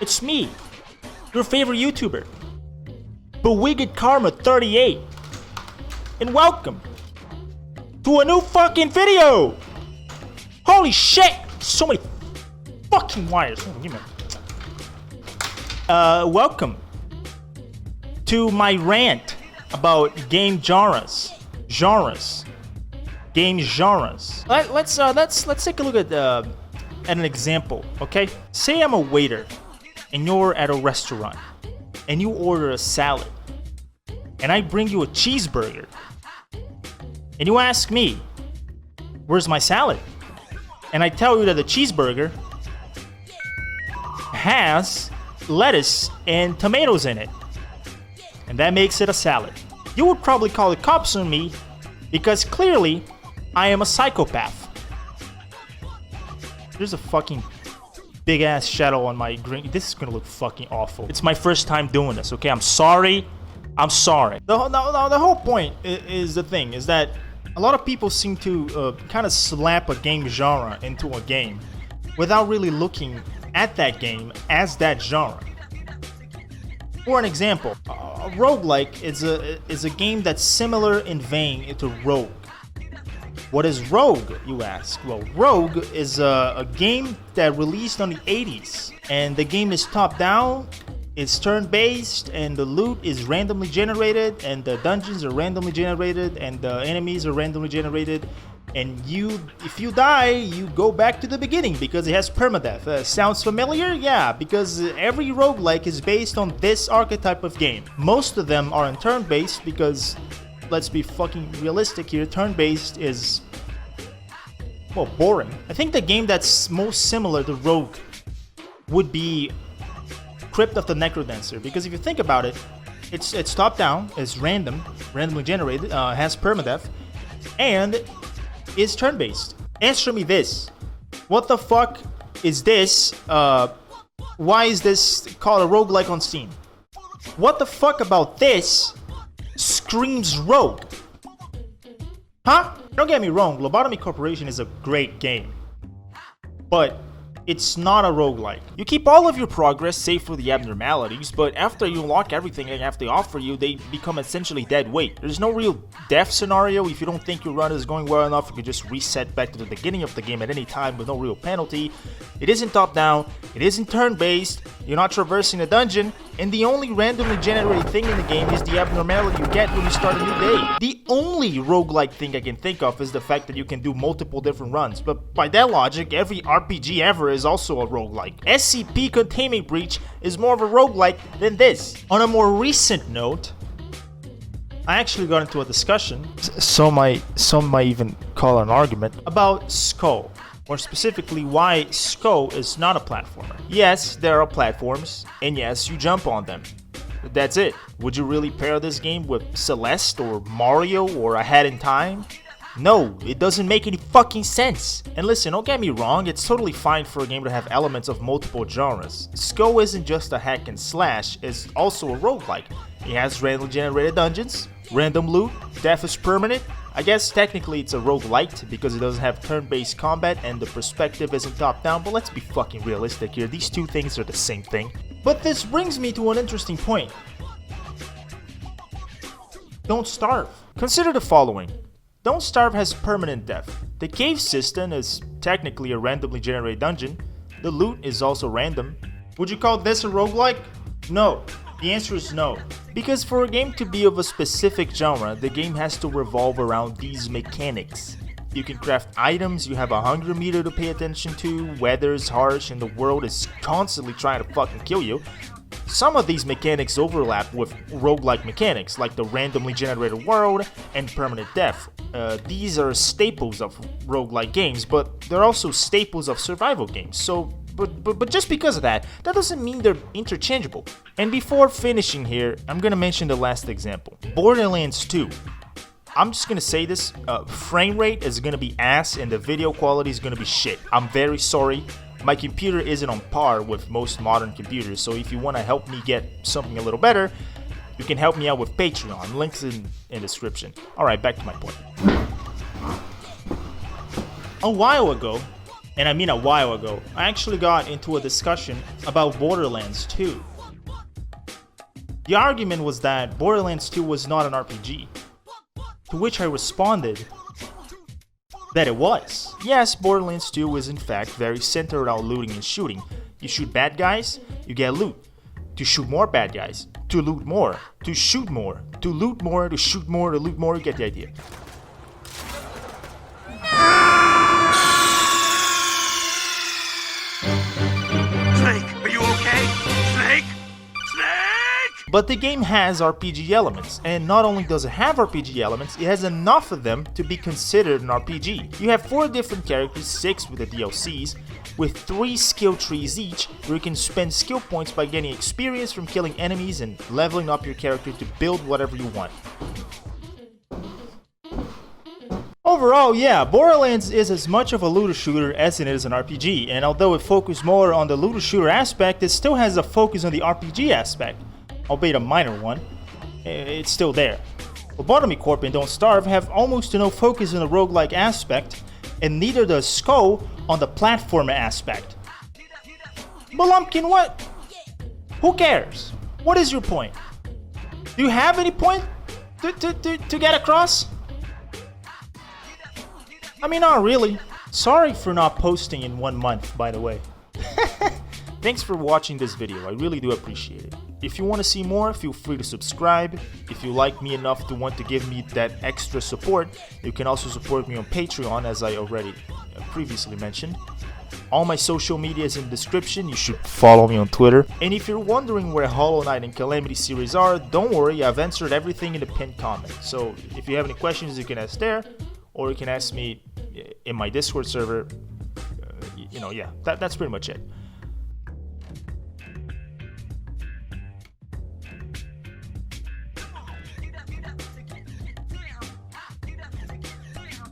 It's me, your favorite YouTuber, Bewigged Karma 38, and welcome to a new fucking video! Holy shit! So many fucking wires. Welcome to my rant about game genres. Game genres. Let's take a look at an example, okay? Say I'm a waiter and you're at a restaurant and you order a salad and I bring you a cheeseburger and you ask me, where's my salad? And I tell you that the cheeseburger has lettuce and tomatoes in it, and that makes it a salad. You would probably call the cops on me because clearly I am a psychopath. There's a fucking big ass shadow on my green. This is gonna look fucking awful. It's my first time doing this, okay? I'm sorry. The whole point is the thing is that a lot of people seem to kind of slap a game genre into a game without really looking at that game as that genre. For an example, a roguelike is a game that's similar in vein to Rogue. What is Rogue, you ask? Well, Rogue is a game that released on the 80s, and the game is top-down, it's turn-based, and the loot is randomly generated, and the dungeons are randomly generated, and the enemies are randomly generated, and if you die, you go back to the beginning because it has permadeath. Sounds familiar? Yeah, because every roguelike is based on this archetype of game. Most of them are in turn-based because, let's be fucking realistic here, turn-based is, well, boring. I think the game that's most similar to Rogue would be Crypt of the Necrodancer, because if you think about it, it's top-down, it's randomly generated, has permadeath, and is turn-based. Answer me this. What the fuck is this? Why is this called a roguelike on Steam? What the fuck about this screams Rogue? Huh? Don't get me wrong, Lobotomy Corporation is a great game, but it's not a roguelike. You keep all of your progress save for the abnormalities, but after you unlock everything they have to offer you, they become essentially dead weight. There's no real death scenario. If you don't think your run is going well enough, you can just reset back to the beginning of the game at any time with no real penalty. It isn't top-down, it isn't turn-based, you're not traversing a dungeon, and the only randomly generated thing in the game is the abnormality you get when you start a new day. The only roguelike thing I can think of is the fact that you can do multiple different runs, but by that logic, every RPG ever is also a roguelike. SCP Containment Breach is more of a roguelike than this. On a more recent note, I actually got into a discussion, some might even call it an argument, about Skull. More specifically, why Skull is not a platformer. Yes, there are platforms, and yes, you jump on them. That's it. Would you really pair this game with Celeste or Mario or A Hat in Time? No, it doesn't make any fucking sense. And listen, don't get me wrong, it's totally fine for a game to have elements of multiple genres. Skull isn't just a hack and slash, it's also a roguelike. It has randomly generated dungeons, random loot, death is permanent. I guess technically it's a roguelite because it doesn't have turn-based combat and the perspective isn't top-down, but let's be fucking realistic here, these two things are the same thing. But this brings me to an interesting point. Don't Starve. Consider the following. Don't Starve has permanent death. The cave system is technically a randomly generated dungeon. The loot is also random. Would you call this a roguelike? No. The answer is no. Because for a game to be of a specific genre, the game has to revolve around these mechanics. You can craft items, you have a hunger meter to pay attention to, weather is harsh and the world is constantly trying to fucking kill you. Some of these mechanics overlap with roguelike mechanics, like the randomly generated world and permanent death. These are staples of roguelike games, but they're also staples of survival games, But just because of that, that doesn't mean they're interchangeable. And before finishing here, I'm gonna mention the last example. Borderlands 2. I'm just gonna say this, frame rate is gonna be ass and the video quality is gonna be shit. I'm very sorry. My computer isn't on par with most modern computers, so if you wanna help me get something a little better, you can help me out with Patreon. Links in the description. Alright, back to my point. A while ago, and I mean a while ago, I actually got into a discussion about Borderlands 2. The argument was that Borderlands 2 was not an RPG, to which I responded that it was. Yes, Borderlands 2 is in fact very centered around looting and shooting. You shoot bad guys, you get loot. To shoot more bad guys, to loot more, to shoot more, to loot more, to shoot more, to loot more, you get the idea. Snake, are you okay? Snake? Snake! But the game has RPG elements, and not only does it have RPG elements, it has enough of them to be considered an RPG. You have 4 different characters, 6 with the DLCs, with 3 skill trees each, where you can spend skill points by getting experience from killing enemies and leveling up your character to build whatever you want. Overall, yeah, Borderlands is as much of a looter shooter as it is an RPG, and although it focuses more on the looter shooter aspect, it still has a focus on the RPG aspect, albeit a minor one. It's still there. Lobotomy Corp and Don't Starve have almost no focus on the roguelike aspect, and neither does Skull on the platformer aspect. But Lumpkin, what? Who cares? What is your point? Do you have any point to get across? I mean, not really. Sorry for not posting in 1 month, by the way. Thanks for watching this video, I really do appreciate it. If you want to see more, feel free to subscribe. If you like me enough to want to give me that extra support, you can also support me on Patreon, as I already previously mentioned. All my social media is in the description, you should follow me on Twitter. And if you're wondering where Hollow Knight and Calamity series are, don't worry, I've answered everything in the pinned comment. So if you have any questions, you can ask there, or you can ask me in my Discord server. Yeah, that's pretty much it.